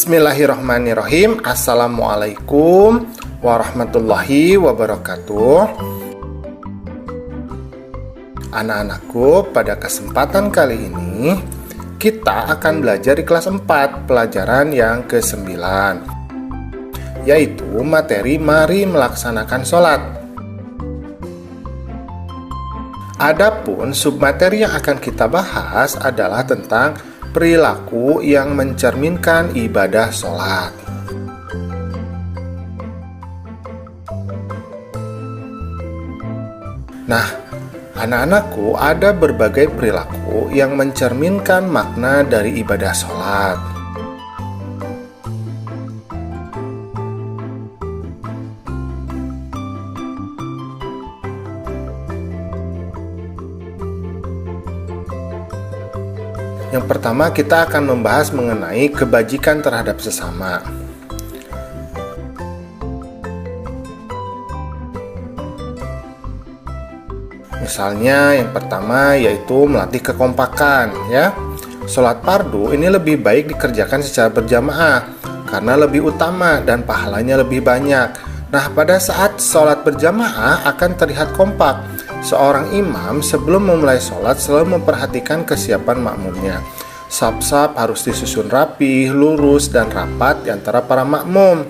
Bismillahirrahmanirrahim. Assalamualaikum warahmatullahi wabarakatuh. Anak-anakku, pada kesempatan kali ini kita akan belajar di kelas 4, pelajaran yang ke-9, yaitu materi mari melaksanakan sholat. Adapun submateri yang akan kita bahas adalah tentang perilaku yang mencerminkan ibadah sholat. Nah, anak-anakku, ada berbagai perilaku yang mencerminkan makna dari ibadah sholat. Yang pertama, kita akan membahas mengenai kebajikan terhadap sesama. Misalnya, yang pertama yaitu melatih kekompakan, ya. Sholat fardu ini lebih baik dikerjakan secara berjamaah karena lebih utama dan pahalanya lebih banyak. Nah, pada saat sholat berjamaah akan terlihat kompak. Seorang imam sebelum memulai sholat selalu memperhatikan kesiapan makmumnya. Saf-saf harus disusun rapi, lurus, dan rapat di antara para makmum.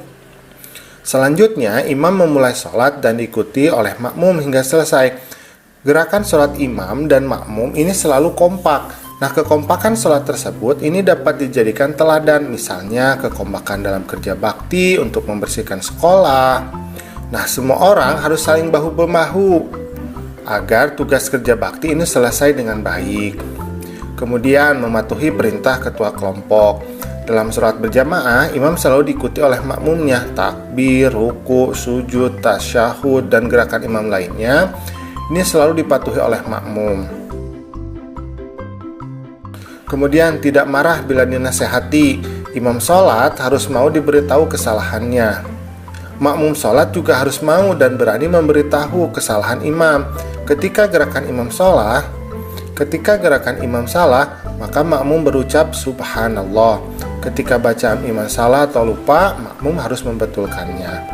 Selanjutnya, imam memulai sholat dan diikuti oleh makmum hingga selesai. Gerakan sholat imam dan makmum ini selalu kompak. Nah, kekompakan sholat tersebut ini dapat dijadikan teladan, misalnya kekompakan dalam kerja bakti untuk membersihkan sekolah. Nah, semua orang harus saling bahu-membahu agar tugas kerja bakti ini selesai dengan baik. Kemudian, mematuhi perintah ketua kelompok. Dalam sholat berjamaah, imam selalu diikuti oleh makmumnya. Takbir, ruku, sujud, tasyahud, dan gerakan imam lainnya ini selalu dipatuhi oleh makmum. Kemudian, tidak marah bila dinasehati. Imam sholat harus mau diberitahu kesalahannya. Makmum sholat juga harus mau dan berani memberitahu kesalahan imam. Ketika gerakan imam salah, maka makmum berucap subhanallah. Ketika bacaan imam salah atau lupa, makmum harus membetulkannya.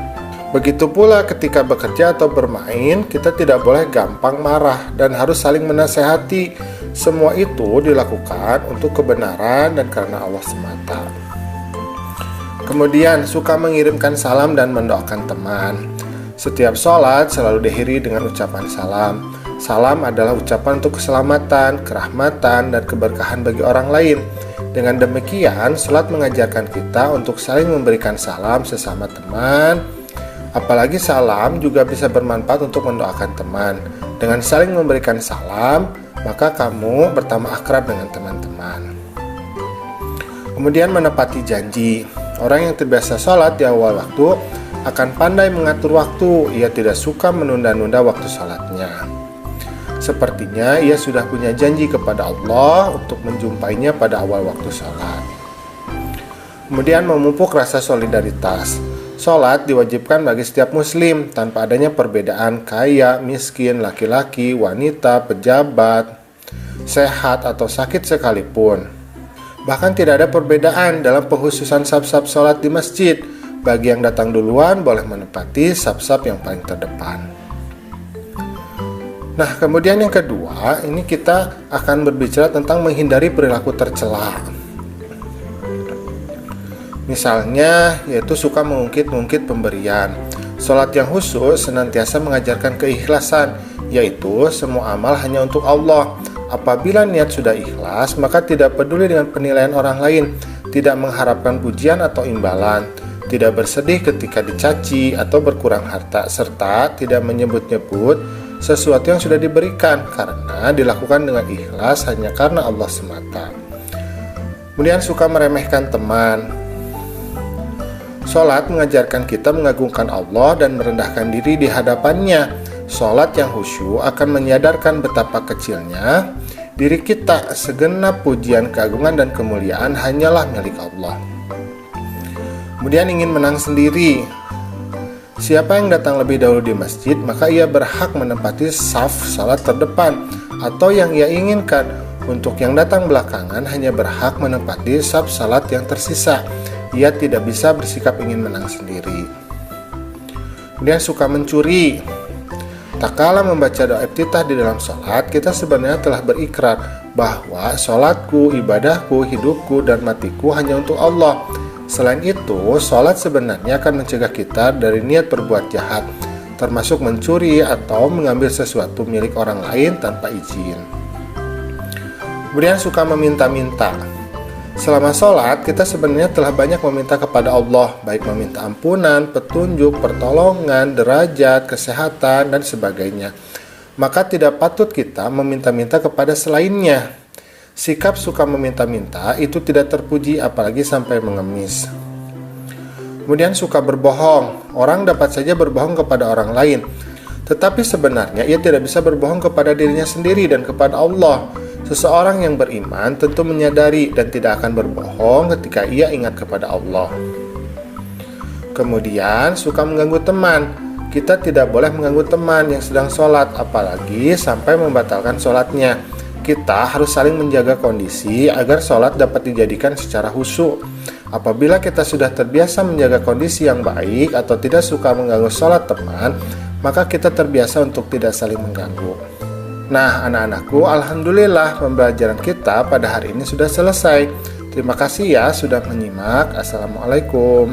Begitu pula ketika bekerja atau bermain, kita tidak boleh gampang marah dan harus saling menasehati. Semua itu dilakukan untuk kebenaran dan karena Allah semata. Kemudian, suka mengirimkan salam dan mendoakan teman. Setiap sholat selalu diakhiri dengan ucapan salam. Salam adalah ucapan untuk keselamatan, kerahmatan, dan keberkahan bagi orang lain. Dengan demikian, sholat mengajarkan kita untuk saling memberikan salam sesama teman. Apalagi salam juga bisa bermanfaat untuk mendoakan teman. Dengan saling memberikan salam, maka kamu bertambah akrab dengan teman-teman. Kemudian, menepati janji. Orang yang terbiasa sholat di awal waktu akan pandai mengatur waktu. Ia tidak suka menunda-nunda waktu sholatnya. Sepertinya ia sudah punya janji kepada Allah untuk menjumpainya pada awal waktu sholat. Kemudian, memupuk rasa solidaritas. Sholat diwajibkan bagi setiap muslim tanpa adanya perbedaan kaya, miskin, laki-laki, wanita, pejabat, sehat atau sakit sekalipun. Bahkan tidak ada perbedaan dalam pengkhususan saf-saf sholat di masjid. Bagi yang datang duluan boleh menempati saf-saf yang paling terdepan. Nah, kemudian yang kedua, ini kita akan berbicara tentang menghindari perilaku tercela. Misalnya, yaitu suka mengungkit-ungkit pemberian. Sholat yang khusyuk senantiasa mengajarkan keikhlasan, yaitu semua amal hanya untuk Allah. Apabila niat sudah ikhlas, maka tidak peduli dengan penilaian orang lain, tidak mengharapkan pujian atau imbalan, tidak bersedih ketika dicaci atau berkurang harta, serta tidak menyebut-nyebut sesuatu yang sudah diberikan karena dilakukan dengan ikhlas hanya karena Allah semata. Kemudian, suka meremehkan teman. Sholat mengajarkan kita mengagungkan Allah dan merendahkan diri di hadapannya. Sholat yang khusyuk akan menyadarkan betapa kecilnya diri kita. Segenap pujian, keagungan, dan kemuliaan hanyalah milik Allah. Kemudian, ingin menang sendiri. Siapa yang datang lebih dahulu di masjid, maka ia berhak menempati saf salat terdepan atau yang ia inginkan. Untuk yang datang belakangan hanya berhak menempati saf salat yang tersisa. ia tidak bisa bersikap ingin menang sendiri. Kemudian suka mencuri. Tak kalah membaca doa iftitah di dalam sholat, kita sebenarnya telah berikrar bahwa sholatku, ibadahku, hidupku, dan matiku hanya untuk Allah. Selain itu, sholat sebenarnya akan mencegah kita dari niat berbuat jahat, termasuk mencuri atau mengambil sesuatu milik orang lain tanpa izin. Kemudian suka meminta-minta. Selama sholat, kita sebenarnya telah banyak meminta kepada Allah, baik meminta ampunan, petunjuk, pertolongan, derajat, kesehatan, dan sebagainya. Maka tidak patut kita meminta-minta kepada selainnya. Sikap suka meminta-minta itu tidak terpuji, apalagi sampai mengemis. Kemudian suka berbohong. Orang dapat saja berbohong kepada orang lain, tetapi sebenarnya ia tidak bisa berbohong kepada dirinya sendiri dan kepada Allah. Seseorang yang beriman tentu menyadari dan tidak akan berbohong ketika ia ingat kepada Allah. Kemudian suka mengganggu teman. Kita tidak boleh mengganggu teman yang sedang sholat, apalagi sampai membatalkan sholatnya. Kita harus saling menjaga kondisi agar sholat dapat dijadikan secara khusyuk. Apabila kita sudah terbiasa menjaga kondisi yang baik atau tidak suka mengganggu sholat teman, maka kita terbiasa untuk tidak saling mengganggu. Nah, anak-anakku, alhamdulillah pembelajaran kita pada hari ini sudah selesai. Terima kasih ya sudah menyimak. Assalamualaikum.